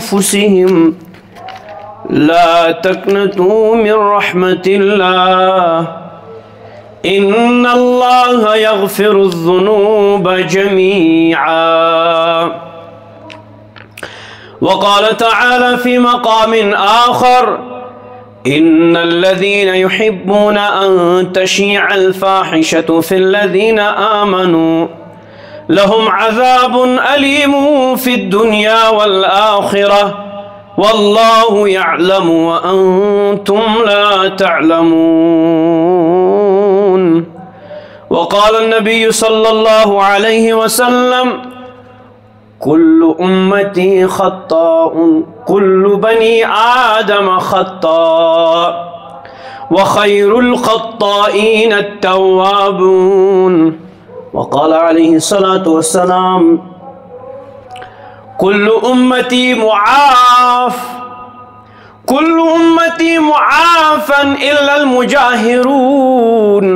أنفسهم لا تقنطوا من رحمة الله إن الله يغفر الذنوب جميعا. وقال تعالى في مقام آخر إن الذين يحبون أن تشيع الفاحشة في الذين آمنوا لهم عذاب أليم في الدنيا والآخرة والله يعلم وأنتم لا تعلمون. وقال النبي صلى الله عليه وسلم كل أمتي خطاء كل بني آدم خطاء وخير الخطائين التوابون. وقال عليه الصلاة والسلام كل أمتي معاف كل أمتي معافا إلا المجاهرون.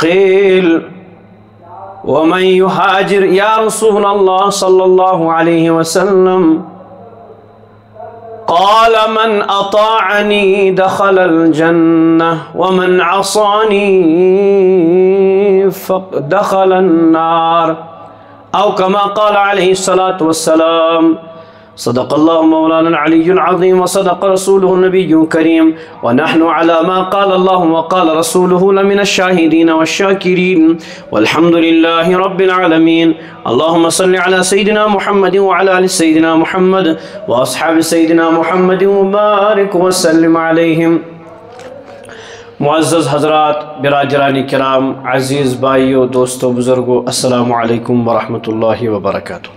قيل ومن يهاجر يا رسول الله صلى الله عليه وسلم؟ قال من أطاعني دخل الجنة ومن عصاني دخل النار أو كما قال عليه الصلاة والسلام. صدق الله مولانا العلي العظيم وصدق رسوله النبي الكريم ونحن على ما قال الله وقال رسوله لمن الشاهدين والشاكرين والحمد لله رب العالمين. اللهم صل على سيدنا محمد وعلى آل سيدنا محمد وأصحاب سيدنا محمد وبارك وسلم عليهم. معزز حضرات، برادران کرام، عزیز بھائیو، دوستو، بزرگو، السلام علیکم ورحمۃ اللہ وبرکاتہ.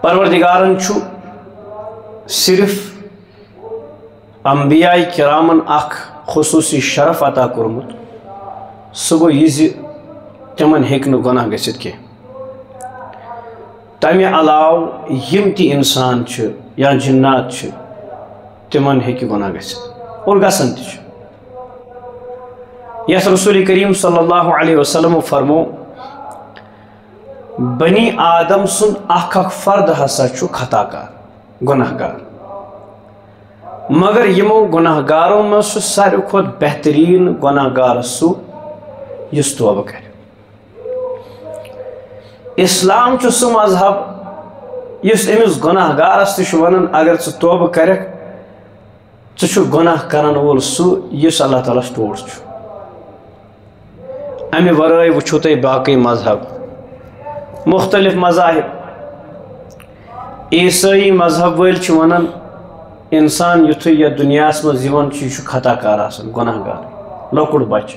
پروردگارن چھو صرف انبیاء کرامن اخ خصوصی شرف عطا کرمت، سہ گو یہ تمن ہیکہ نہ گناہ گژھتھ کی. تمہ علاوہ یم تی انسان چھ یا جنات چھ تمن ہیکہ گناہ گژھتھ اور گژھن تہ چھ. یس رسول کریم صلی اللہ علیہ وسلم فرمو بنی آدم سن اخ فرد ہسا چھو خطا کار گناہ گار، مگر یمو گناہ گاروں میں سو ساروی کھوت بہترین گناہ گار سو یس توبہ کر. اسلام چھو سو مذہب یس امس گناہ گارس تہ ونان اگر ژٕ توبہ کرک ژٕ چھُ گناہ کرن وول سو یس اللہ تعالیٰ ٹوٹھ چھُ. امہ ورٲے وچھو تُہۍ باقی مذہب، مختلف مذاہب. عیسائی مذہب ول چھ ونان انسان یتھے یا دنیا مز یوان چھ یہ خطا کار آسان گناہ گار لۄکُٹ بچہ،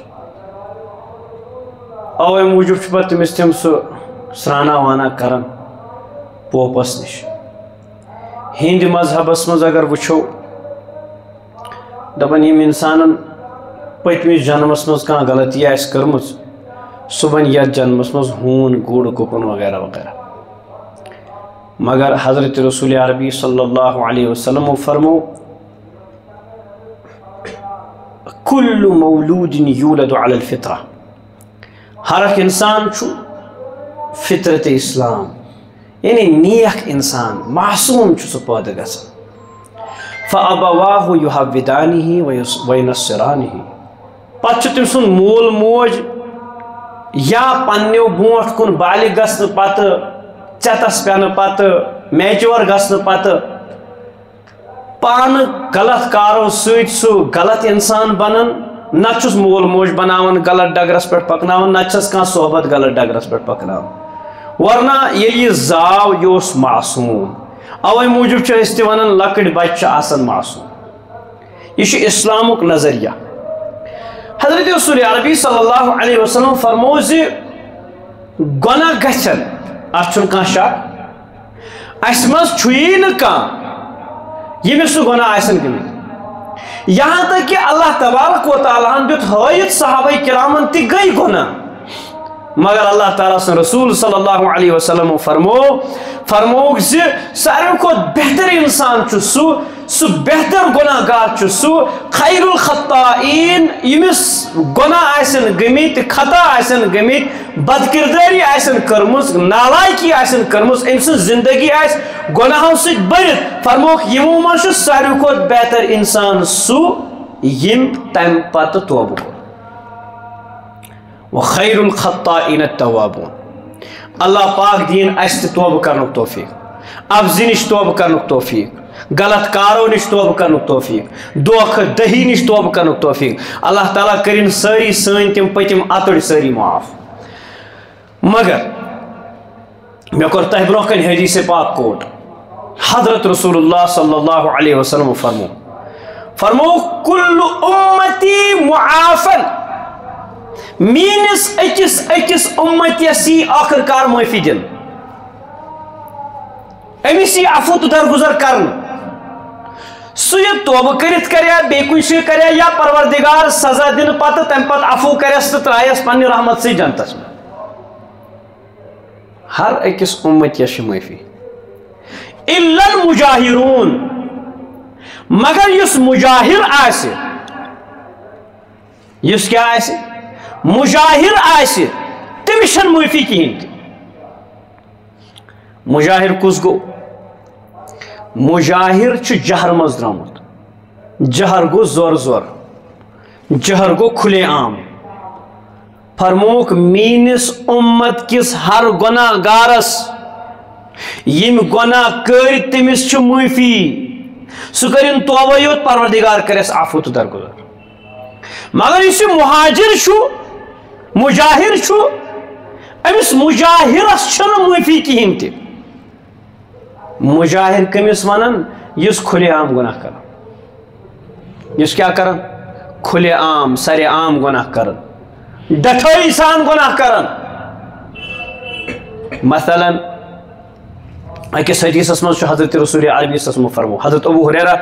اوے موجوب چھ پتہ تمس تم سہ سرانا وانا کران پوپس نش. ہند مذہبس مز اگر وچھو دپان یم انسانن پتمس جنمس مز کانٛہہ غلطی آسہِ کٔرمٕژ سہ بن یتھ جنمس مز ہون گوڑ گپن وغیرہ وغیرہ. مگر حضرت رسول عربی صلی اللہ علیہ وسلم فرمو کل مولود یولد علی الفطرہ، ہر اکھ انسان چھو فطرت اسلام یعنی نیک انسان معصوم چھو سہ پٲدٕ گژھان. فابواہ یحودانہ وینصرانہ، پتہ چھُ تٔمۍ سُنٛد مول موج یا پننیو برونٹھ کن بالغ گژھنہٕ پتہٕ ژٮ۪تس پٮ۪نہٕ پتہٕ میچور گژھنہٕ پتہٕ پانہٕ غلط کارو سۭتۍ سُہ غلط انسان بنان، نہ چھُس مول موج بناوان غلط ڈگرس پٮ۪ٹھ پکناوان، نہ چھس کانٛہہ صحبت غلط ڈگرس پٮ۪ٹھ پکناوان. ورنہ ییٚلہِ یہِ زاو یہِ اوس معصوٗم. اوے موٗجوٗب چھِ أسۍ تہِ ونان لۄکٕٹۍ بچہِ چھِ آسان معصوٗم. یہ چھُ اسلامُک نظریہ. حضرت رسول عربی صلی اللہ علیہ وسلم فرمو زِ گناہ گژھن اتھ چھُنہٕ کانٛہہ شک، اسہِ منٛز چھُیی نہٕ کانٛہہ ییٚمِس سُہ گناہ آسن گٔمٕتۍ. یہاں تک کہ اللہ تبارک و تعالیٰ ہن دیُت ہٲیِتھ صحابہ کرامن تہِ گٔے گناہ مگر اللہ تعالیٰ سن رسول صلی اللہ علیہ وسلم فرموک زِ ساروی کھۄتہٕ بہتر انسان چھُ سُہ بہتر گناہ گار سُہ خیر الخطائین ییٚمِس گناہ آسن گٔمٕتۍ خطا آسن گٔمٕتۍ بدکردٲری آسن کٔرمٕژ نالائکی آسن کٔرمٕژ أمۍ سٕنٛز زندگی آسہِ گناہو سۭتۍ بٔرِتھ فرموک یِمو منٛز چھُ ساروی کھۄتہٕ بہتر انسان سُہ ییٚمۍ تمہِ پتہٕ توبہٕ کوٚر وخیر الخطائین التوابون اللہ پاک دین اس تہِ توبہ کرنُک توفیق ابزِ نش توبہ کرنُک توفیق غلط کارو نش توبہ کرنُک توفیق دھوکہ دہی نش توبہ کرنُک توفیق اللہ تعالیٰ کرن سٲری سٲنۍ تِم پٔتِم اَتٕڑۍ سٲری معاف مگر مےٚ کوٚر تۄہہِ برونٛہہ کنہِ حدیث پاک کوٹ حضرت رسول اللہ صلی اللہ علیہ وسلم فرمو کل امتی معافن میٖنِس أکِس اُمتِیَس یی آخر کار معٲفی دِنہٕ أمِس یی عفو تہٕ درگُزر کرنہٕ سُہ یہِ توبہٕ کٔرِتھ کریا بیٚیہِ کُنہِ جایہِ کریا یا پروردگار سزا دِنہٕ پتہٕ تمہِ پتہٕ عفو کریس تہٕ ترٛایس پننہِ رحمت سۭتۍ جنتس منٛز ہر أکِس اُمتِیَس چھِ معٲفی اِلا المجاہروٗن مگر یُس مجاہر آسہِ یُس کیٛاہ آسہِ مجاہر آسہِ تٔمِس چھنہٕ معٲفی کِہیٖنۍ تہِ مجاہر کُس گوٚو مجاہر چھُ جہر منٛز درٛامُت جہر گوٚو زور جہر گوٚو کھُلے عام فرموک میٖنِس اُمت کِس ہر گۄناہ گارس ییٚمۍ گۄناہ کٔرۍ تٔمِس چھِ معٲفی سُہ کٔرِنۍ توبہ یوت پروردگار کریس عفو تہٕ درگُزر مگر یُس یہِ مہاجر چھُ مجاہر چھُ أمِس مجاہرس چھنہٕ معٲفی کِہیٖنۍ تہِ مجاہر کٔمِس ونان یُس کھُلے عام گۄناہ کران یُس کیٛاہ کران کھُلے عام سرے عام گۄناہ کران ڈٹھٲیی سان گۄناہ کران مثلاً أکِس حدیثس منٛز چھُ حضرت رسول عربی فرمو حضرت ابو ہریرہ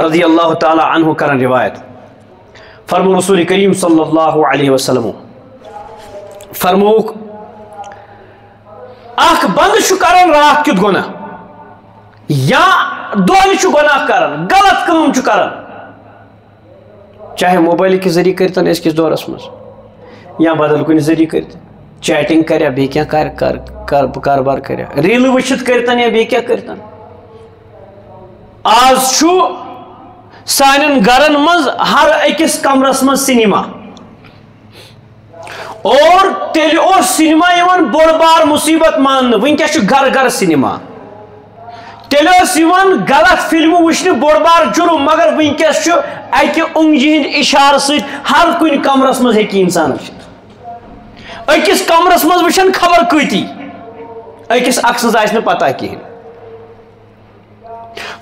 رضی اللہ تعالیٰ عنہ کران روایت فرمو رسول کریم صلی اللہ علیہ وسلم فرموک اکھ بند چھُ کران رات کیُتھ گۄناہ یا دۄہلہِ چھُ گۄناہ کران غلط کٲم چھُ کران چاہے موبائل کہِ ذریعہ کٔرتن أزکِس دورس منٛز یا بدل کُنہِ ذریعہ کٔرتن چیٹنگ کریا بیٚیہِ کینٛہہ کاربار کریا ریٖلہٕ وٕچھِتھ کٔرتن یا بیٚیہِ کینٛہہ کٔرتن آز چھُ سانٮ۪ن گرن منٛز ہر أکِس کمرس منٛز سینما اور تیٚلہِ اوس سینما یِوان بوٚڑ بار مُصیبت ماننہٕ وٕنکیٚس چھُ گرٕ گرٕ سینما تیٚلہِ ٲس یِوان غلط فِلمہٕ وٕچھنہٕ بوٚڑ بار جُرم مگر وٕنکیٚس چھُ اکہِ اوٚنٛگجہِ ہٕنٛدۍ اِشارٕ سۭتۍ ہر کُنہِ کمرس منٛز ہیٚکہِ انسان وٕچھِتھ أکِس کمرس منٛز وٕچھن خبر کۭتی أکِس اکھ سٕنٛز آسہِ نہٕ پتہ کِہیٖنۍ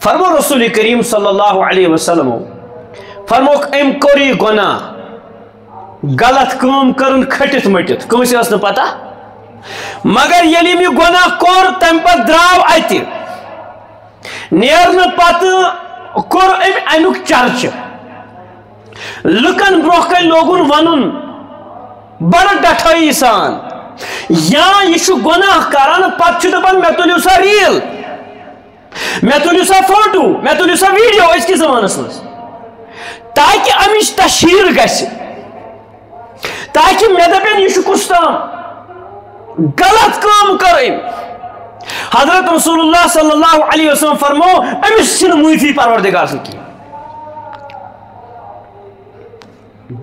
فرمو رسول کریم صلی اللہ علیہ وسلم فرموک أمۍ کوٚر یہِ گۄناہ غلط کٲم کٔرٕن کھٔٹِتھ مٔٹِتھ کٲنٛسہِ ٲس نہٕ پتہ مگر ییٚلہِ أمۍ یہِ گۄناہ کوٚر تمہِ پتہٕ درٛاو اَتہِ نیرنہٕ پتہٕ کوٚر أمۍ امیُک چرچہِ لُکن برونٛہہ کنہِ لوگُن ونُن بڑٕ ڈٹھٲیی سان یا یہِ چھُ گۄناہ کران پتہٕ چھُ دپان مےٚ تُلِو سا ریٖل مےٚ تُلِو سا فوٹو مےٚ تُلِو سا ویٖڈیو أزکِس زمانس منٛز تاکہِ امِچ تشہیٖر گژھِ تاکہِ مےٚ دپن یہِ چھُ کُس تام غلط کٲم کٔر أمۍ حضرت رسول اللہ صلی اللہ علیہ وسلم فرمو أمِس چھنہٕ معٲفی پروردگار سٕنٛز کِہیٖنۍ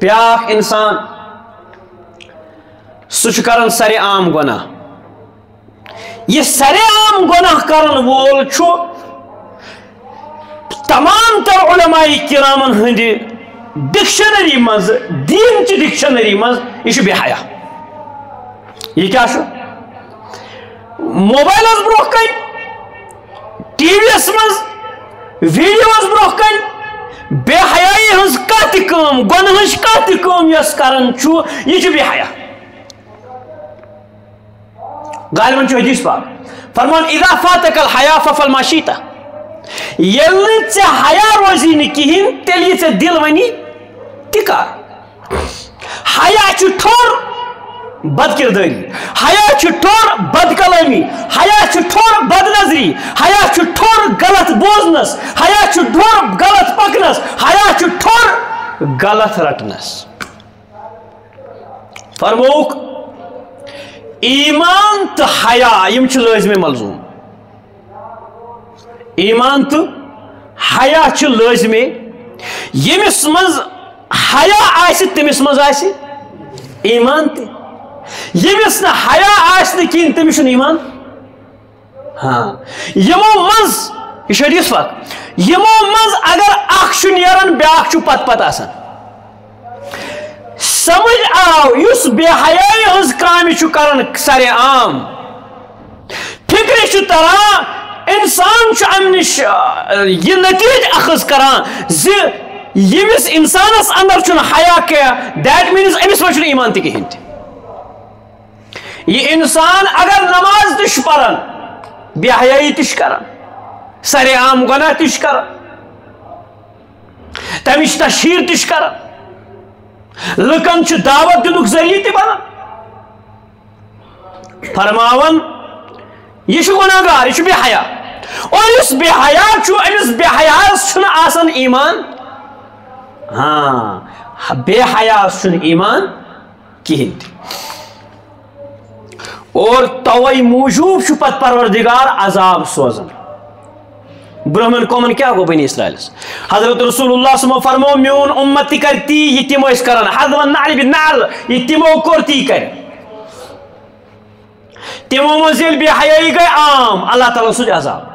بیٛاکھ انسان سُہ چھُ کران سرے عام گۄناہ یہِ سرے عام گۄناہ کرن وول چھُ تمام تر علماء کرامن ہٕنٛدِ ڈکشنری منٛز دیٖنچہِ ڈکشنری منٛز یہِ چھُ بے حیا یہِ کیٛاہ چھُ موبایلس برونٛہہ کنہِ ٹی وی یس منٛز ویٖڈیوس برونٛہہ کنہِ بے حیایی ہٕنٛز کانٛہہ تہِ کٲم گۄنہٕچ کانٛہہ تہِ کٲم یۄس کران چھُ یہِ چھُ بے حیا غالباً چھُ حدیث پاک فرمان اذا فاتك الحیا ففعل ما شئت ییٚلہِ نہٕ ژےٚ حیا روزی نہٕ کِہیٖنۍ تیٚلہِ یہِ ژےٚ دِل وَنی تہِ کر حیا چھُ ٹھوٚر بد کرداری، حیا ٹھوٚر بد کلامی، حیا ٹھوٚر بد نظری، حیا ٹھوٚر غلط بوزنس، حیا ٹھوٚر غلط پکنس، حیا ٹھوٚر غلط رٹنس. فرموک ایمان تو حیا یم چھ لازمی ملزوم. ایمان تو حیا چھ لازمی. یمس مز حیا آسی تمس مز آسی ایمان تہ. یمس نا حیا آس نہ کہین تمس چھ ایمان. ہاں یمو مز یہ حدیث پاک یمو مز اگر اخ چھ نیران بیاکھ چھ پت پت آسان. سمجھ آو اس بے حیائی ہز کامی چھ کران سر عام. فکر چھ تران انسان چھ ام نش یہ نتیج اخذ کران ز یمس انسانس اندر چھ حیا کیا دیٹ مینز امس مجھ ایمان تہ کہین. یہ انسان اگر نماز تش پران بے حیائی تش کران سر عام گناہ تش کران تمش تشہیر تش کران لکن چھ دعوت دنک ذریعہ تہ بنان. فرماون یہ چھ گناہ گار یہ چھ بے حیا. اور اس بے حیا چھ امس بے حیاس چھن آسان ایمان. ہاں بے حیاس چھن ایمان کہین. اور توئی موجوب چھ پت پروردگار عذاب سوزن. برہمن قومن کیا گو بنی اسرائیلس. حضرت رسول اللہ صلی اللہ علیہ وسلم فرمو میون امت کرتی یہ تمو اس کرن حضب النعل بالنعل یہ تمو کرتی کر. تمو منزل بے حیائی گئی عام اللہ تعالیٰ سج عذاب.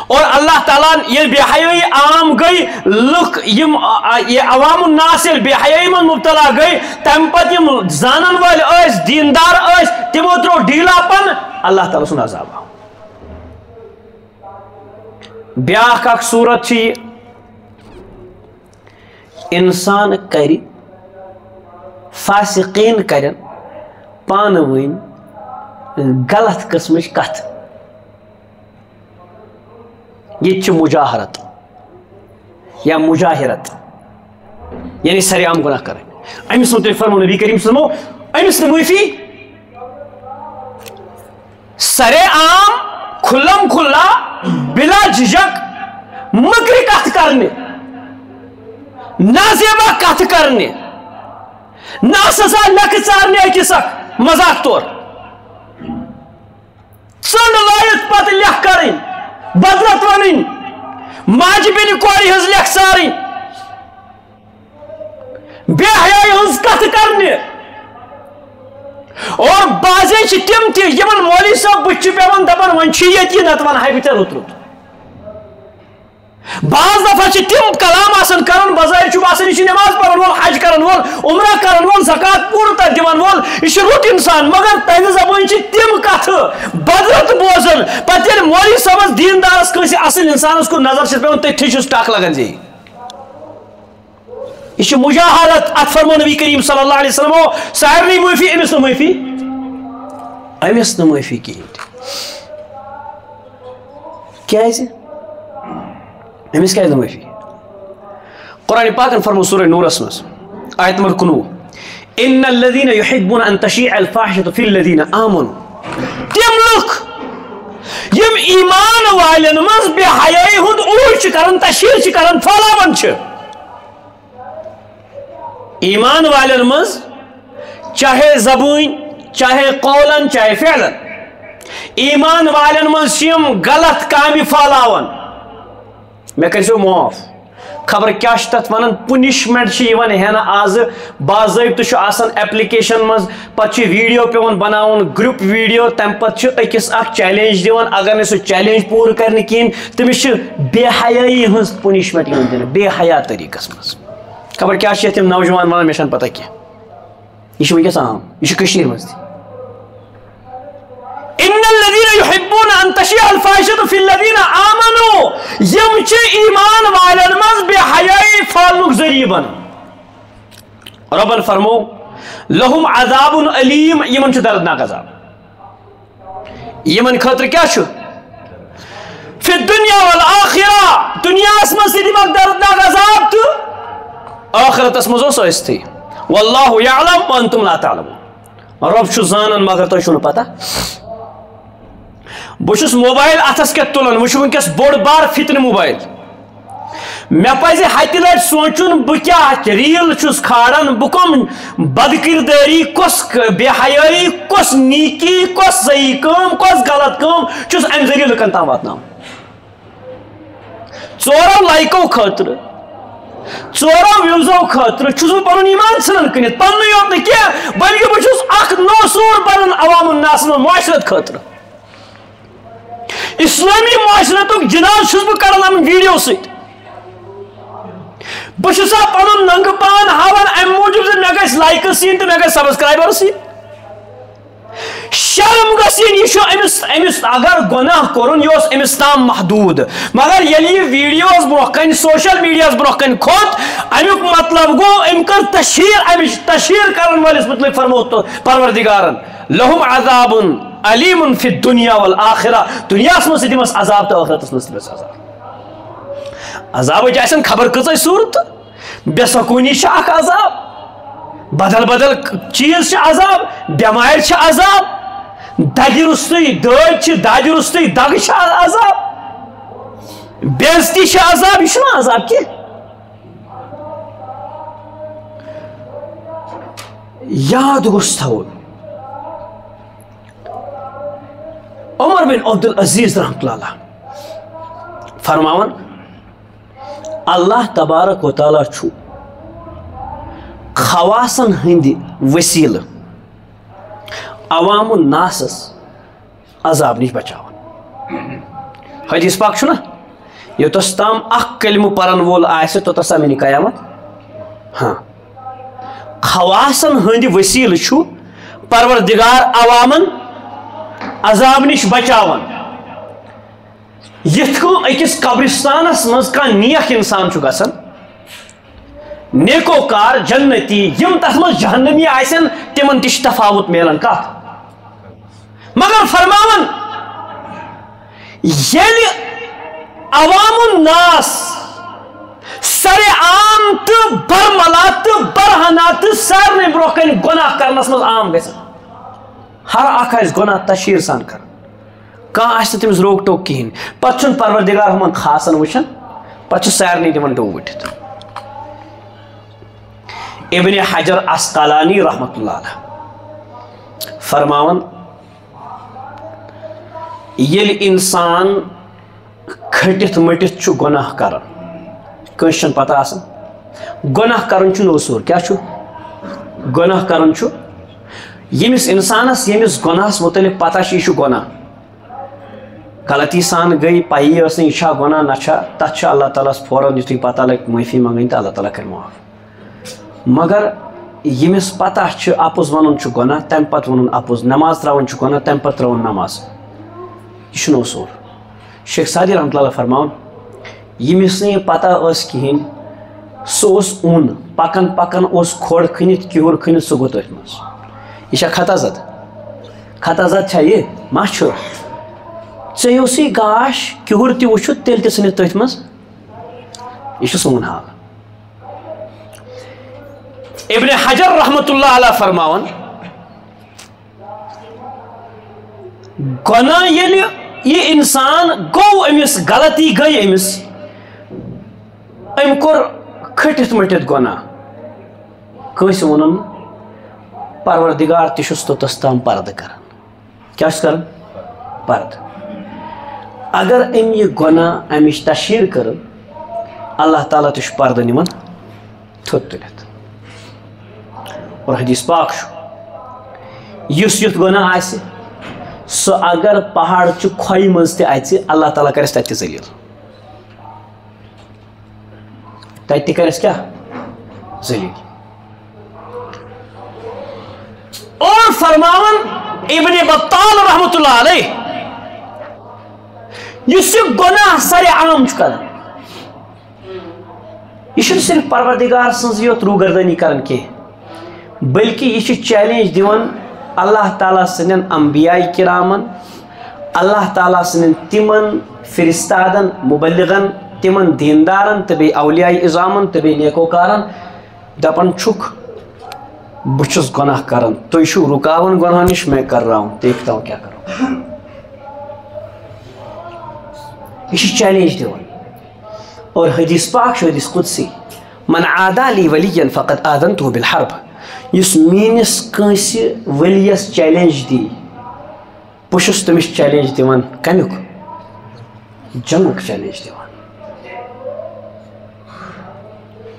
اور اللہ تعالیٰ یہ بے حیائی عام گئی لک یہ عوام الناس بے حیائی من مبتلا گئی تم پت یم زانن وال اس دیندار اس تمو ترو ڈھیلا پن اللہ تعالیٰ سن عذاب. بیاکھ اکھ صورت چھ انسان کری فاسقین کرن پان ون غلط قسمچ کت. یہ چھ مجاہرت یا مجاہرت یعنی سر عام گناہ کریں. امس متعلق فرمو نبی کریم صلی اللہ علیہ وسلم امس معافی سر عام کھلم کھلا بلا جھجک مکری کت کرنے نازیبا کت کرنے ناسزا لک ژارنے اکس اکھ مذاق طور ژنڈ لائت پتہ لکھ کریں بدرت ونن ماجہ بین کور ہز لکھ سارن بے حیائی ہز کت کرنے. اور بازے تم تمن مولوی صاحب بچ پیوان دپان ون یہ نت ون ہائی بہ رت رت. بعض دفعہ تم کلام آسان کران بظاہر باسان یہ نماز پڑھن وول حج کرن وول عمرہ کرن وول زکات پور تک دِوان وول یہ رُت انسان مگر تہذ زبان تم کت بدرت بوزان پتہ ییٚلہِ مولوی صاحبس دیندارس کٲنٛسہِ اصل انسانس کُن نظر چھس پیوان تٔتھی چھُس ٹکھ لگان زی یہ مجاہرت. ات فرمو نبی کریم صلی اللہ علیہ وسلم سارنی معافی امس معافی معافی کہین. کیازِ امس کیازِ معافی؟ قرآن پاکن فرمو سورہ نورس مز آیت نمبر 19 ان الذين يحبون ان تشيع الفاحشة في الذين آمنوا. تم لوگ یم ایمان والن مز بے حیائی ہند عروج کران تشہیر کران پھلاوان چھ. ایمان والن مز چاہے زبون چاہے قولن چاہے فعلن ایمان والن مز یم غلط کامی پھلاوان. میں کرسو معاف خبر کیا تت ونان پنشمنٹ ہینہ آز باضابطہ آسان ایپلیکیشن مز پتہ ویڈیو پیون بناون گروپ ویڈیو تم پتہ اکس اخ چیلنج دیوان اگر نہ سہ چیلنج پور کرنے کہین تمس بے حیائی ہز پنشمنٹ دن بے حیا طریقس مز. خبر کیا تم نوجوان ونان مے پتہ کی یہ ونکس عام یہ مز تہ. ان الذين يحبون ان تشيع الفاحشة في الذين آمنوا یم چھ ایمان والن مز بے حیائی پھالنک ذریعہ بن. ربن فرمو لهم عذاب علیم یمن چھ دردناک عذاب. یمن خاطر کیا چھ فی الدنیا والآخرہ دنیا اس مز دمک دردناک عذاب تو آخرت اس مز ثستی واللہ یعلم وانتم لا تعلمون. رب چھُ زانان مگر تۄہہِ چھُو نہٕ پتہ بہٕ چھُس موبایل اتھس کٮ۪تھ تُلان وۄنۍ چھُ وٕنکٮ۪س بوٚڑ بار فتنہٕ موبایل مےٚ پزِ ہتہِ لٹہِ سونٛچُن بہٕ کیٛاہ ریٖل چھُس کھالان بہٕ کۄم بدکردٲری کۄس بے حیٲیی کۄس نیٖکی کۄس صحیح کٲم کۄس غلط کٲم چھُس امہِ ذٔریعہٕ لُکن تام واتناوان ژورو لایکو خٲطرٕ ژورو وِوزو خٲطرٕ چھُس بہٕ پنُن ایمان ژھٕنان کٕنِتھ پننُے یوت نہٕ کینٛہہ بلکہِ بہٕ چھُس اکھ نوٚو بنان عوام الناس منٛز معاشرت خٲطرٕ اسلٲمی معاشرتُک جناز چھُس بہٕ کران امہِ ویٖڈیو سۭتۍ بہٕ چھُسا پنُن ننگہٕ پان ہاوان امہِ موٗجوٗب زِ مےٚ گژھِ لایکٕس یِنۍ تہٕ مےٚ گژھِ سبسکرایبٲرٕس یِنۍ شرم گژھِ یِنۍ یہِ چھُ أمِس اگر گۄناہ کوٚرُن یہِ اوس أمِس تام محدوٗد مگر ییٚلہِ یہِ ویٖڈیوز برونٛہہ کَنہِ سوشل میٖڈیاہس برونٛہہ کَنہِ کھوٚت امیُک مطلب گوٚو أمۍ کٔر تشہیٖر امِچ تشہیٖر کرن وٲلِس متعلق فرمو پروردِگارن لہُم عذابٌ علیٖمٌ فی الدُنیا والآخرہ دُنیاہس منٛز تہِ دِمس عذاب تہٕ ٲخرتس منٛز تہِ دِمس عذاب عذابٕچ آسن خبر کۭژاہ صوٗرتہٕ بے سکوٗنی چھِ اکھ عذاب بدل بدل چیٖز چھِ عذاب بٮ۪مارِ چھِ عذاب دگہِ روٚستُے دٲدۍ چھِ دادِ روٚستُے دگہٕ چھِ عذاب بے عزتی چھِ عذاب یہِ چھُنہٕ عذاب کینٛہہ یاد گوٚژھ تھاوُن عمر بن عبدالعزیز رحمتہ اللہ فرماوان اللہ تبارک و تعالیٰ چھُ خواسن ہٕنٛدِ وسیٖلہٕ عوام الناسس عذاب نِش بچاوان حدیث پاک چھُنہ یوٚتس تام اکھ کلمہٕ پرن وول آسہِ توٚتس تام یِنہِ قیامت ہاں خواسن ہٕنٛدِ وسیٖلہٕ چھُ پروردگار عوامن عذاب نِش بچاوان یِتھ کٔنۍ أکِس قبرستانس منٛز کانٛہہ نیک انسان چھُ گژھان نیکو کار جنتی یِم تتھ منٛز جہنمی آسن تِمن تہِ چھِ تفاوت میلان کتھ مگر فرماوان ییٚلہِ عوام الناس سرِ عام تہٕ برملا تہٕ برہنا تہٕ سارنٕے برونٛہہ کنہِ گۄناہ کرنس منٛز عام گژھان ہر اکھ آسہِ گۄناہ تشہیٖر سان کران کانٛہہ آسہِ نہٕ تٔمِس روک ٹوک کِہینۍ پتہٕ چھُنہٕ پروردِگار ہُمن خاصن وٕچھان پتہٕ چھُ سارنٕے دِوان ڈوٗ ؤٹھِتھ ابن حجر عسقلانی رحمتہ اللہ علیہ فرماوان ییٚلہِ انسان کھٔٹِتھ مٔٹِتھ چھُ گۄناہ کران کٲنٛسہِ چھنہٕ پتہ آسان گۄناہ کرُن چھُ نوٚو سور کیٛاہ چھُ گۄناہ کرُن چھُ ییٚمِس انسانس ییٚمِس گۄناہس متعلق پتہ چھِ یہِ چھُ گۄناہ غلطی سان گٔے پایی ٲس نہٕ یہِ چھا گۄناہ نہ چھا تتھ چھُ اللہ تعالیٰ ہس فوراً یُتھُے پتہ لگہِ معٲفی منٛگٕنۍ تہٕ اللہ تعالیٰ کرِ معاف مگر ییٚمِس پتہ چھُ اپُز ونُن چھُ گۄناہ تمہِ پتہٕ ووٚنُن اپُز نماز تراوٕنۍ چھُ گۄناہ تمہِ پتہٕ ترٲوٕن نماز یہِ چھُ نوٚو سور شیخ سعدی رحمتہ اللہ فرماوان ییٚمِس نہٕ یہِ پتہ ٲس کہیٖنۍ سُہ اوس اوٚن پکان پکان اوس کھۄڑ کھٔنِتھ کیُہُر کھٔنِتھ سُہ گوٚو تٔتھۍ منٛز یہِ چھا خطا زد خطا زد چھا یہِ ما چھُ ژےٚ اوسُے گاش کیُہُر تہِ وٕچھُتھ تیٚلہِ تہِ ژھٕنِتھ تٔتھۍ منٛز یہِ چھُ سون حال ابن حجر رحمتہ اللہ علیہ فرماوان گۄناہ ییٚلہِ یہِ انسان گوٚو أمِس غلطی گٔے أمِس أمۍ کوٚر کھٔٹِتھ مٔٹِتھ گۄناہ کٲنٛسہِ ووٚنُن نہٕ پروردِگار تہِ چھُس توٚتس تام پردٕ کران کیٛاہ چھُس کران پردٕ اگر أمۍ یہِ گۄناہ امِچ تشہیٖر کٔر اللہ تعالیٰ تہِ چھُ پردٕ نِوان تھوٚد تُلِتھ اور حدیث پاک چھُ یُس یُتھ گۄناہ آسہِ سُہ اگر پہاڑچہِ کھۄیہِ منٛز تہِ اژِ اللہ تعالیٰ کرٮ۪س تتہِ تہِ ذلیٖل تتہِ تہِ کرٮ۪س کیٛاہ ذلیٖل اور فرماوان ابن بطال رحمتہ اللہ علیہ یُس یہِ گۄناہ سرِ عام چھُ کران یہِ چھُنہٕ صرف پروردِگار سٕنٛزٕے یوت روٗگردٲنی کران کینٛہہ بلکہِ یہِ چھُ چیلینج دِوان اللہ تعالیٰ سٕنٛدٮ۪ن انبیاء کرامن اللہ تعالیٰ سٕنٛدٮ۪ن تِمن فرستادن مُبلِغن تِمن دیندارن تہٕ بیٚیہِ اولیاء اِظامن تہٕ بیٚیہِ نیکوکارن دپان چھُکھ بچس گناہ کرن تو چھو رکاون گناہ نش میں کر رہا ہوں دیکھتا ہوں کیا کروں یہ چیلنج دیوان اور حدیث پاک حدیث قدسی من عادا لی ولیا فقد آذنته بالحرب اس مینس کنسی ولیس چیلنج دی بچس تمس چیلنج دیوان کمیک جنگک چیلنج دیوان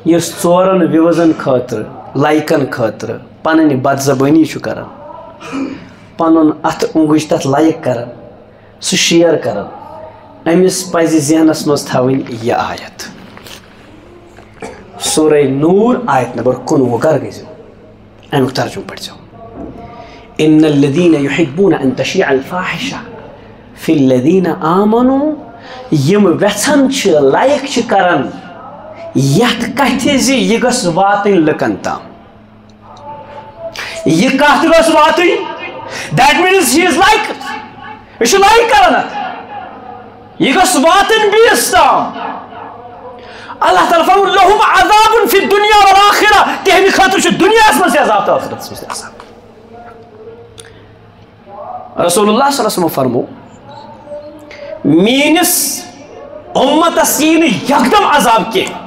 یس ژورن ویوزن خاطر لائکن خاطر پنن بد زبانی کران پنن ات انگوش تت لائک کران سہ شیئر کران امس پزِ ذہنس مز تھاوٕنۍ یہ آیت سورہ نور آیت نمبر 19 گر گٔژھِو امیُک ترجمہ پٔرۍزیو ان الذين يحبون ان تشيع الفاحشة في الذين آمنوا یم ویژھان چھ لائک چھ کران یت کتھ زِ یہ گژھِ واتٕنۍ لُکن تام یہ کتھ گژھِ واتٕنۍ that means he is like یہ چھ لائک کران اتھ یہ گژھِ واتٕنۍ بیٚیِس تام اللہ تعالیٰ فرمون لہم عذاب فی الدنیا والآخرہ تہندِ خٲطرٕ چھُ دُنیاہس منٛز تہِ عذاب تہٕ ٲخرتس منٛز تہِ عذاب رسول اللہ صلی اللہ علیہ وسلم فرمو میٲنِس اُمتس یی نہٕ یکدم عذاب کینٛہہ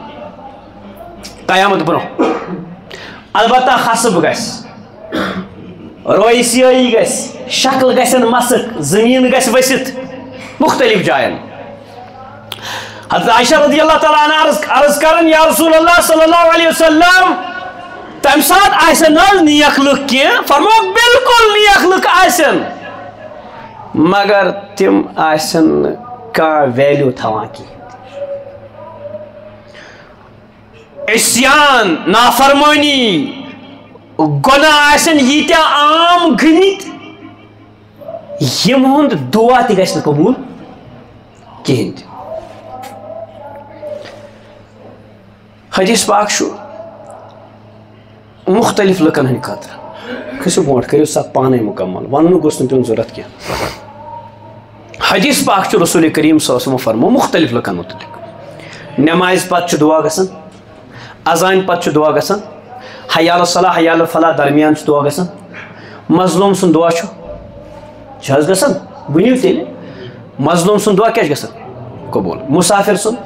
قیامت برونٛہہ البتہ حسب گژھِ رویسیٲیی گژھِ شکل گژھن مسک زمین گژھِ ؤسِتھ مختلف جاین حضرت عائشہ رضی اللہ تعالیٰ عنہ عرض کرن یا رسول اللہ صلی اللہ علیہ وسلم تمہ سات آسن نہ نیک لُکھ کینٛہہ فرمو بالکل نیک لُکھ آسن مگر تم آسن کانٛہہ ویلیوٗ تھاوان کینٛہہ عصیان نافرمٲنی گۄناہ آسن ییٖتیاہ عام گٔمٕتۍ یِہُنٛد دُعا تہِ گژھِ نہٕ قبوٗل کِہیٖنۍ تہِ حدیث پاک چھُ مختلف لُکن ہٕنٛدِ خٲطرٕ کھٔسِو برونٛٹھ کٔرِو سا پانے مکمل وننُک گوٚژھ نہٕ تِہُنٛد ضروٗرت کینٛہہ حدیث پاک چھُ رسول کریم صلی اللہ علیہ وسلم فرمو مختلف لُکن متعلق نمازِ پتہٕ چھُ دعا گژھان اذان پتہٕ چھُ دعا گژھان حی علی الصلاح حی علی الفلاح درمیان چھُ دعا گژھان مظلوم سُنٛد دعا چھُ حظ گژھان ؤنِو تیٚلہِ مظلوم سُنٛد دعا کیٛاہ چھُ گژھان قبوٗل مُسافر سُنٛد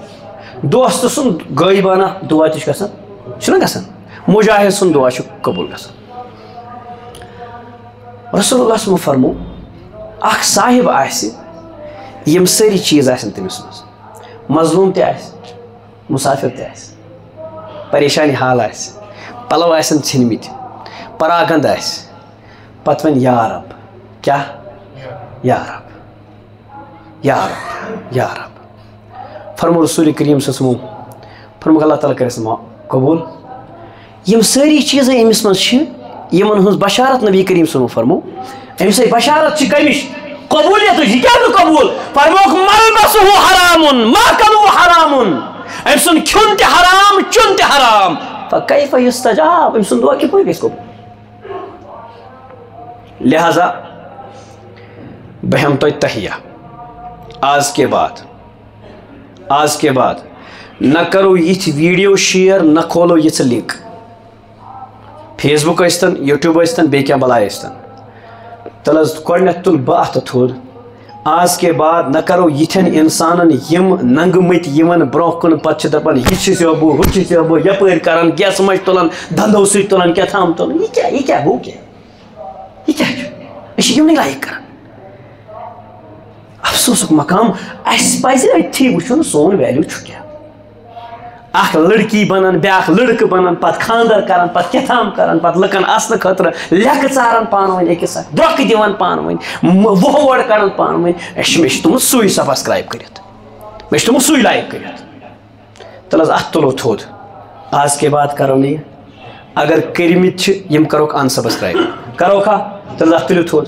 دوستہٕ سُنٛد غٲیبانہ دعا تہِ چھُ گژھان چھُنہ گژھان مُجاہد سُنٛد دعا چھُ قبوٗل گژھان رسول اللہ صلی اللہ علیہ وسلم فرمو اکھ صاحب آسہِ یِم سٲری چیٖز آسن تٔمِس منٛز مظلوم تہِ آسہِ مُسافر تہِ آسہِ پریشانی حال آسہِ پلو آسن ژھٕنمٕتۍ پراگنٛد آسہِ پتہٕ وۄنۍ یا رب کیٛاہ یا رب یا رب یا رب فرمو رسول کریم صلی اللہ علیہ وسلم فرموکھ اللہ تعالیٰ کرٮ۪س قبوٗل یِم سٲری چیٖزے أمِس منٛز چھِ یِمن ہٕنٛز بشارت نبی کریم صلی اللہ علیہ وسلم فرمو أمِس ہے بشارت چھِ کمِچ قبولیتٕچ یہِ کیٛاہ نہٕ قبوٗل فرموکھ ملبسُہ حرامُن ماکلُہ حرامُن أمۍ سُنٛد کھیوٚن تہِ حرام چیوٚن تہِ حرام فکیف یستجاب أمۍ سُنٛد دعا کِتھ پٲٹھۍ گژھِ قبوٗل لہذا بہٕ ہٮ۪مہٕ تۄہہِ تحیہ آز کے بعد نہ کرو یِتھۍ ویڈیو شیئر نہ کھولو یِژھ لِنک فیس بُک ٲسۍتن یوٗٹیوٗب ٲسۍتن بیٚیہِ کینٛہہ بلاے ٲسۍتن تل حظ گۄڈنٮ۪تھ تُل بہٕ اَتھٕ تھوٚد آز کے بعد نہ کرو یِتھٮ۪ن اِنسانن یِم ننٛگمٕتۍ یِوان برونٛہہ کُن پتہٕ چھِ دپان یہِ چھُسو بہٕ ہُہ چھُسو بہٕ یپٲرۍ کران گیسہٕ مچہِ تُلان دنٛدو سۭتۍ تُلان کیٛاہ تھام تُلان یہِ کیٛاہ ہُہ کیٛاہ یہِ کیٛاہ چھُ أسۍ چھِ یِمنٕے لایک کران افسوسُک مقام اَسہِ پزِ أتھی وٕچھُن سون ویلیوٗ چھُ کیٛاہ اکھ لڑکی بنان بیاکھ لڑکہٕ بنان پتہٕ خانٛدر کران پتہٕ کیٛاہ تھام کران پتہٕ لُکن اَسنہٕ خٲطرٕ لیٚکھٕ ژاران پانہٕ ؤنۍ أکِس اکھ دھوکہٕ دِوان پانہٕ ؤنۍ وۄہوٲڑ کران پانہٕ ؤنۍ مےٚ چھُ تھوٚمُت سُے سبسکرایب کٔرِتھ مےٚ چھُ تھوٚمُت سُے لایک کٔرِتھ تل حظ اَتھ تُلو تھوٚد آز کے بعد کرو نہٕ یہِ اگر کٔرمٕتۍ چھِ یِم کروکھ ان سبسکرایب کروکھا تل حظ اَتھ تُلِو تھوٚد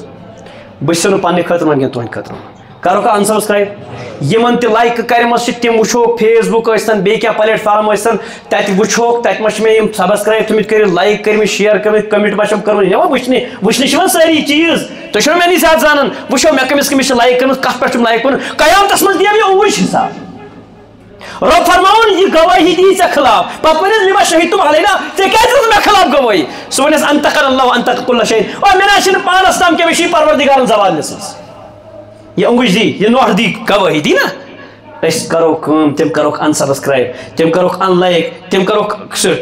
بہٕ چھُسو نہٕ پننہِ خٲطرٕ وۄنۍ کینٛہہ تُہنٛدِ خٲطرٕ کروکھا ان سبسکرایب یِمن تہِ لایکہٕ کرِمژٕ چھِ تِم وٕچھوکھ فیس بُک ٲسۍتن بیٚیہِ کینٛہہ پلیٹ فارم ٲسۍتن تتہِ وٕچھوکھ تتہِ ما چھِ مےٚ یِم سبسکرایب تھٲمٕتۍ کٔرِتھ لایک کٔرمٕتۍ شیر کٔرمٕتۍ کمنٹ ما چھَم کٔرمٕژ یِوان وٕچھنہِ چھِ وۄنۍ سٲری چیٖز تُہۍ چھِو مےٚ نِش زیادٕ زانان وٕچھو مےٚ کٔمِس کٔمِس چھِ لایک کٔرمٕژ کتھ پٮ۪ٹھ چھُم لایک کوٚرمُت قیامتس منٛز دِیَم یہِ اوٗرۍ حساب رب فرماؤن یہ گواہی دی ژے خلاف پتہ ونس لما شہیدتم علینا ژے کیازِ دِژ مےٚ خلاف گواہی سُہ ونس انطق اللہ انطق کل شیء اور مےٚ نہ چھنہٕ پانس تام کینٛہہ مےٚ چھِ پروردگارن زبان دِژمٕژ یہ انگوش دی یہ نوٹ دی گواہی دی نا اس کرو کام تم کروک ان سبسکرائب تم کروک ان لائک تم کروک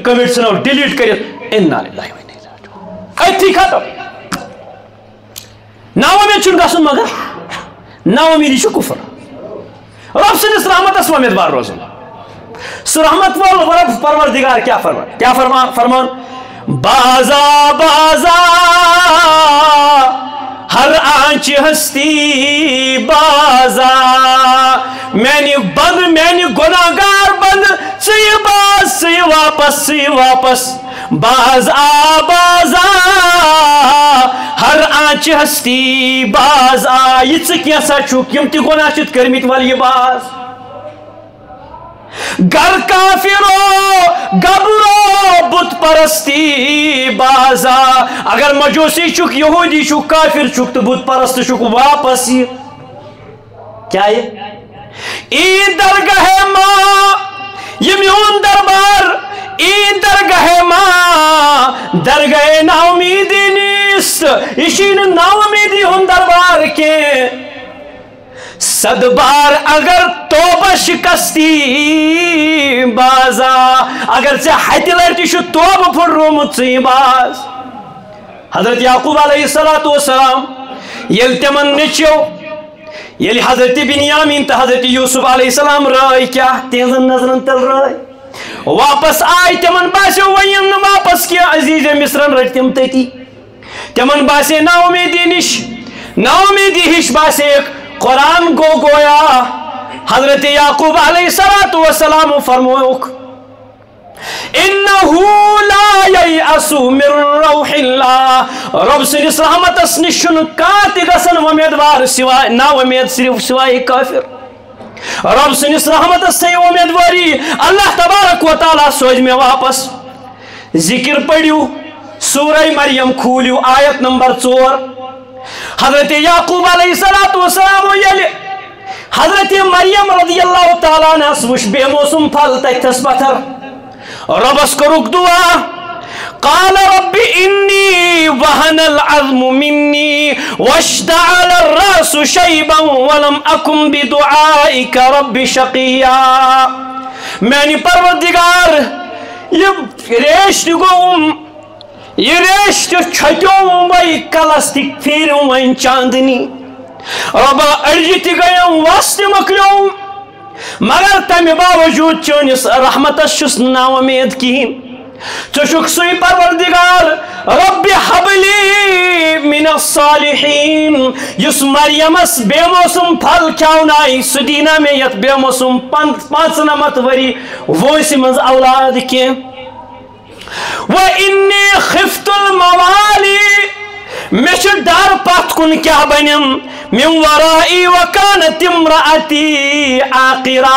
کمنٹ ژھنو ڈیلیٹ کٔرِتھ انا للہ و انا الیہ راجعون أتھی ختم نا امید چھُنہٕ گژھُن مگر نا امیدی چھُ کفر رب سٕنٛدِس رحمتس امیدوار روزُن سُہ رحمت وول رب پروردگار کیا فرمان بازا بازا ہر آنچ ہستی بازا میانی بند میانی گناہگار بند سی باز سی واپس باز آ بازا ہر آنچ ہستی باز آ یہ کیسا چھک یم تی گناہ چت کرمت ول یہ باز گر کافرو گبرو بت پرستی بازا اگر مجوسی چک یہودی چک کافر چک تو بت پرست چک واپس یہ کیا یہ این درگاہ ماں یہ میون دربار این درگاہ ماں درگاہ نا امیدی نیست اشین نا امیدی ہن دربار کے صد بار اگر توبہ شکستی بازا اگر سے حتی لرٹی شو توبہ پھر رومت سی باز حضرت یعقوب علیہ السلام یل تمن نچو یل حضرت بنیامین تا حضرت یوسف علیہ السلام رائے کیا تیزن نظرن تل رائے واپس آئی تمن باسے وین واپس کیا عزیز مصرن رٹ تم تتی تمن باسے نا امیدی نش نا امیدی ہش باسے قرآن کو گویا حضرت یعقوب علیہ السلام فرموک انہو لا ییأس من روح اللہ رب سنس رحمت اسنشن کاتی گسن امیدوار سوائے نا امید صرف سوائے کافر رب سنس رحمت سے امیدواری اللہ تبارک و تعالی سوچ میں واپس ذکر پڑھیو سورہ مریم کھولیو آیت نمبر 4 حضرت یعقوب علیہ السلام یلی حضرت مریم رضی اللہ تعالیٰ ناس وش بے موسم پھل تکتس پتھر ربس کرک دعا قال رب انی وہن العظم منی واشتعل الراس شیبا ولم اکم بدعائک رب شقیا معنی پروردگار یہ ریشت گوم یہ ریشت چھٹوں وی کلستک پھیروں وین چاندنی ربا ارجتی گئیں واسط مکلیوں مگر تمی باوجود چونس رحمت شس نا امید کین چشک سوی پروردگار رب حبلی من الصالحین یس مریم اس بے موسم پھل کھاؤنائی سدینہ میں یت بے موسم 95 وری ویسی منز اولاد کے وَإِنِّي خِفْتُ الْمَوَالِي میں چھو ڈر پت کن کیا بنیم من ورائی وکانت امرأتی آقرا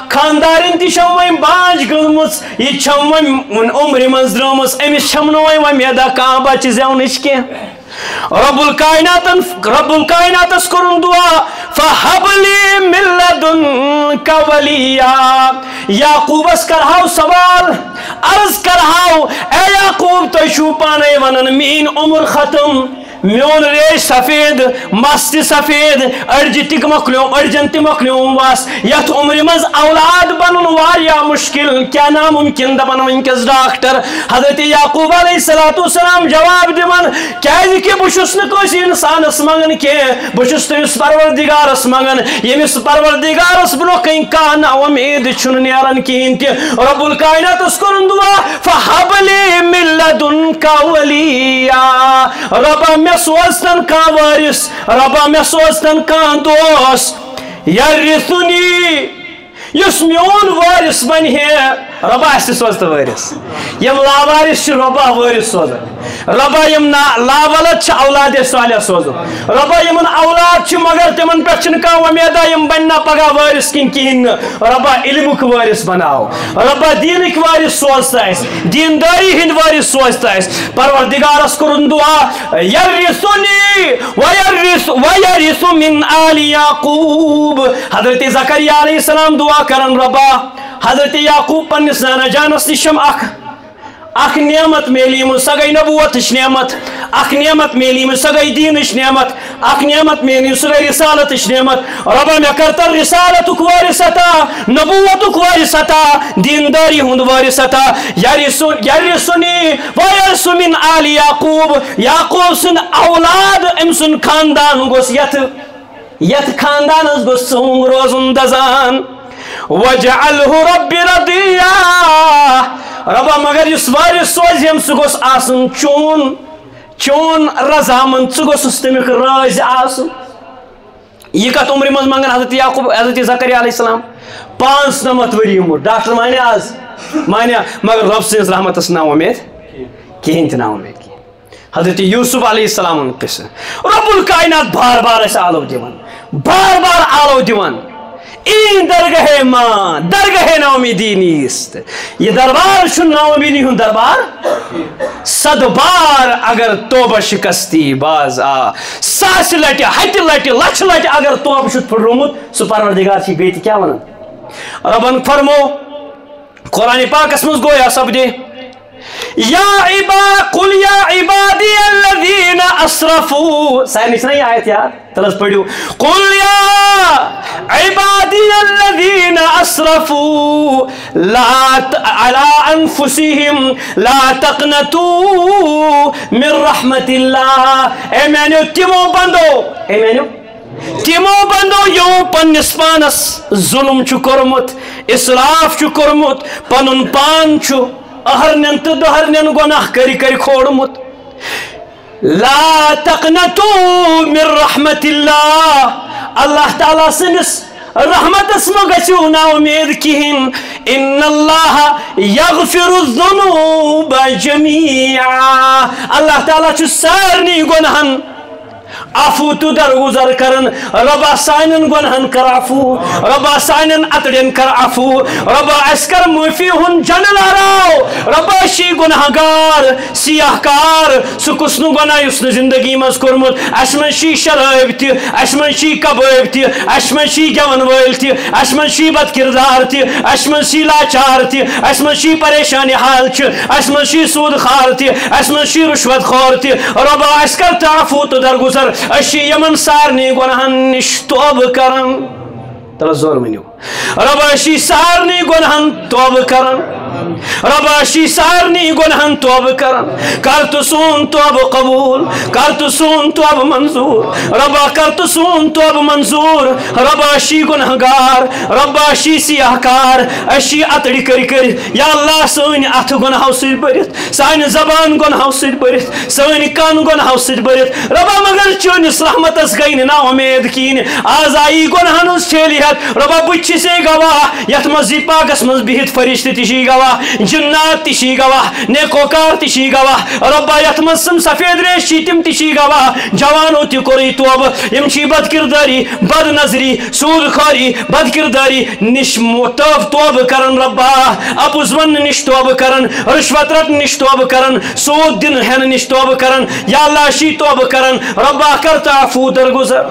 خاندارین تی چھوئیں باج گلمس یہ چھوئیں ان عمر مزدرمس امیس چھمنوئیں ومیدہ کہاں بچ زیونش کے رب الکائنات اسکرن دعا فَحَبْلِي مِن لَدُنْكَ وَلِيًّا یعقوب اس کرہاو سوال عرض کرہاو اے یعقوب تو شو پانے ونن مین عمر ختم میون ریش سفید مستی سفید ارجتی ارجنتی مکلیوم واس یت عمر مز اولاد بنن واریا مشکل کیا ناممکن دبن ونکس ڈاکٹر حضرت یعقوب علیہ السلام جواب دن کیازِ کہ بہس نس انسانس منگن کی بہس تمس پروردگارس منگن یمس پروردگارس برو کن کھانا نا امید چھن نیران کہین تہ رب الکائناتس کورن دعا فہبلی من لدنک ولیا ربا میں سوزتن کا وارث ربا میں سوزتن کا دوست یرثنی یس میون وارث بن ہے رۄبا اَسہِ تہِ سوز تہٕ وٲرِث یِم لاوارِث چھِ رۄبا وٲرِث سوزان رۄبا یِم لاولد چھِ اولادِ صالح سوزُن رۄبا یِمن اولاد چھِ مگر تِمن پٮ۪ٹھ چھِنہٕ کانٛہہ وۄمیدا یِم بنہِ نا پگاہ وٲرِث کِہیٖنۍ نہٕ رۄبا علمُک وٲرِث بناو رۄبا دیٖنٕکۍ وٲرِث سوز تہٕ اَسہِ دیٖندٲری ہٕنٛدۍ وٲرِث سوز تہٕ اَسہِ پروردِگارس کوٚرُن دُعا یَرِثُنی وَیَرِثُ مِن آلِ یعقوٗب حضرت زکریا علیہ السلام دعا کرن رۄبا حضرت یعقوب پننِس نانا جانس نِش چھم اکھ نعمت میلیمٕژ سۄ گٔے نبوتٕچ نعمت اکھ نعمت میلیمٕژ سۄ گٔے دیٖنٕچ نعمت اکھ نعمت میلیمٕژ سۄ گٔے رسالتٕچ نعمت رۄبا مےٚ کر تر رسالتُک وٲرِث عطا نبوتُک وٲرِث عطا دیٖندٲری ہُنٛد وٲرِث عطا یَرِثُنی وَیَرِثُ مِن آلِ یعقوٗب یعقوٗب سُنٛد اولاد أمۍ سُنٛد خاندان گوٚژھ یتھ خاندانس گوٚژھ ژوٗنٛگ روزُن دزان وَجَعَلْهُ رَبِّ رَضِيًّا رۄبا مگر یُس وٲرِث سوزیم سُہ گوٚژھ آسُن چون رضامند ژٕ گوٚژھُس تمیُک رٲضۍ آسُن یہِ کتھ عمرِ منٛز منگان حضرت زکریا علیہ السلام 95 ؤری عمر ڈاکٹر مانہِ آز مانیا مگر رۄب سٕنٛز رحمتس نا وۄمید کِہیٖنۍ تہِ نا وۄمید کِہیٖنۍ حضرت یوٗسف علیہ السلام قصہٕ رۄب الکائنات بار بار اَسہِ آلو دِوان بار بار آلو دِوان این درگاہ ماں درگاہ ناامیدی نیست یہ دربار چھُ ناامیدی ہُنٛد دربار صد بار اگر توبہ شکستی باز آ ساسہِ لٹہِ ہتہِ لٹہِ لچھِ لٹہِ اگر توبہ چھُتھ پھٕٹرومُت سُہ پروردگار چھِ بیٚیہِ تہِ کیٛاہ ونان رۄبن فرمو قرآنِ پاکس منٛز گویا سپدے قل یا عبادی الذین اسرفوا سارنٕے چھِنا یہِ آیت یاد تل حظ پٔرِو قل یا عبادی الذین اسرفوا علی انفسہم لا تقنطوا من رحمت اللہ اے میانیو تِمو بندو یِمو پننِس پانس ظلم چھُ کوٚرمُت اسراف چھُ کوٚرمُت پنُن پان چھُ أہرنٮ۪ن تہٕ دٔہرنٮ۪ن گۄناہ کٔرۍ کھوڑمُت لا تقنطوا من رحمت اللہ اللہ تعالیٰ سٕنٛدِس رحمتس مہ گژھِو نا اُمید کِہیٖنۍ ان اللہ یغفر الذنوب جمیعا اللہ تعالیٰ چھُ سارنٕے گۄنہن عفو تو درگزر کرن ربا سانن گنہن کر عفو ربا سانن اتڑین کر عفو ربا اس کر معافی ہن جن لاراو ربا شی گنہگار سیاہ کار سکس نو گناہ یس زندگی مز کورمت اسمن شی شراب تہ اسمن شی کباب تہ اسمن شی گون ویل تہ اسمن شی بد کردار تہ اسمن شی لاچار تہ اسمن شی پریشان حال چھ اسمن شی سود خار تہ اسمن شی رشوت خور تہ ربا اس کر عفو تو درگزر اشی یمن سارنی گنہن نش توبہ کرن تل زور ونیو ربا اشی سارنی گنہن توبہ کرن ربا اشی سارنی گنہن توبہ کرن کر تو سون توبہ قبول کر تو سون توبہ منظور ربا کر تو سون توبہ منظور ربا اشی گنہگار ربا اشی سیاہ کار اشی اتڑی کر یا اللہ سن اتھ گنہو سۭتۍ بٔرِتھ سانہِ زبان گنہو سۭتۍ بٔرِتھ سٲنۍ کن گنہو سۭتۍ بٔرِتھ ربا مگر چٲنِس رحمتس گٔے نہٕ نا اُمید کِہیٖنۍ آز آیی گۄنہن ہٕنٛز ٹھیلہِ ہٮ۪تھ ربا بہٕ تہِ چھُسے گواہ یتھ منٛز یہِ پاکس منٛز بِہِتھ فرشتہٕ تہِ چھِی گواہ جنات تہِ چھِی گواہ نیکوکار تہِ چھِی گواہ ربا یتھ منٛز تِم سفید ریش چھِ تِم تہِ چھِی گواہ جوانو تہِ کوٚرُے توبہٕ یِم چھِ بد کردٲری بد نظری سود خوری بد کردٲری نش توبہٕ کرن ربا اپُز وننہٕ نش توبہٕ کرن رشوت رٹنہٕ نش توبہٕ کرن سود دِنہٕ ہٮ۪نہٕ نش توبہٕ کرن یا اللہ شی توبہٕ کرن ربا کر تہٕ عفو درگزر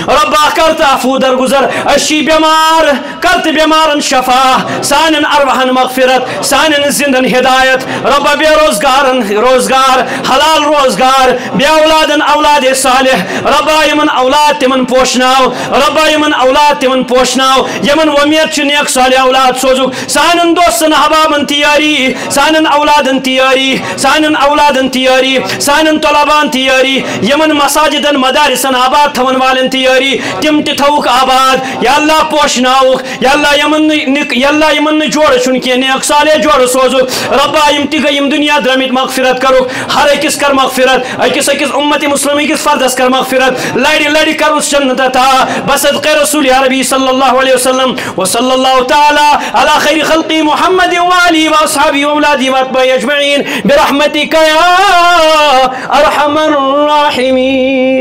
ربا کر تہٕ عفو درگزر اشی بیمار کر تہٕ بیمارن شفا سانن ارواحن مغفرت سانن زندن ہدایت ربا بے روزگارن روزگار حلال روزگار بے اولادن اولاد صالح ربا یمن اولاد تمن پوشناو ربا یمن اولاد تمن پوشناو یمن ومید چھ نیک صالح اولاد سوزو سانن دوستن حبابن تیاری سانن اولادن تیاری سانن اولادن تیاری سانن طلبان تیاری یمن مساجدن مدارسن آباد تھون والن تیاری تم تہ تھوک آباد یا اللہ پوشناوک یا اللہ یمن جوڑ چھن کی نیک صالح جوڑ سوزو ربا یم تہ گئی دنیا درمت مغفرت کرو ہر أکس کر مغفرت أکس امت مسلم کس فردس کر مغفرت لڑی لڑی کر جنت عطا بصدق رسول عربی صلی اللہ علیہ وسلم وصلی اللہ تعالی على خیر خلق محمد وآله وأصحابه وأولاده وأتباعه أجمعين برحمتك يا أرحم الراحمين.